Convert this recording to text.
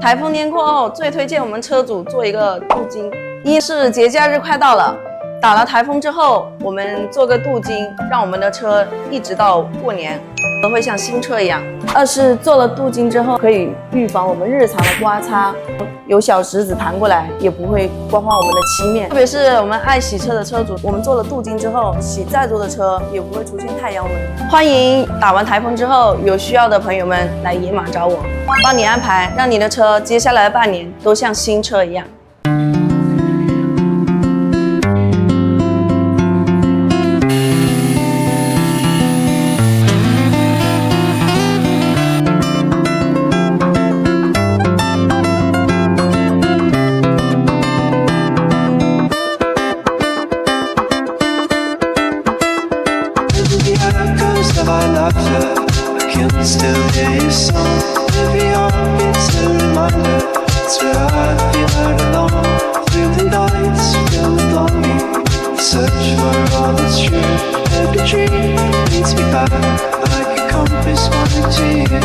台风天过后，最推荐我们车主做一个镀金。一是节假日快到了，打了台风之后，我们做个镀金，让我们的车一直到过年都会像新车一样。二是做了镀金之后，可以预防我们日常的刮擦，有小石子弹过来也不会刮花我们的漆面。特别是我们爱洗车的车主，我们做了镀金之后，洗再多的车也不会出现太阳纹。欢迎打完台风之后有需要的朋友们来野马找我，帮你安排，让你的车接下来半年都像新车一样。I can still hear your song. Every heartbeat's a reminder. It's where I feel right alone. Through the nights, filled with longing. Search for all that's true. Every dream leads me back like a compass pointing to you.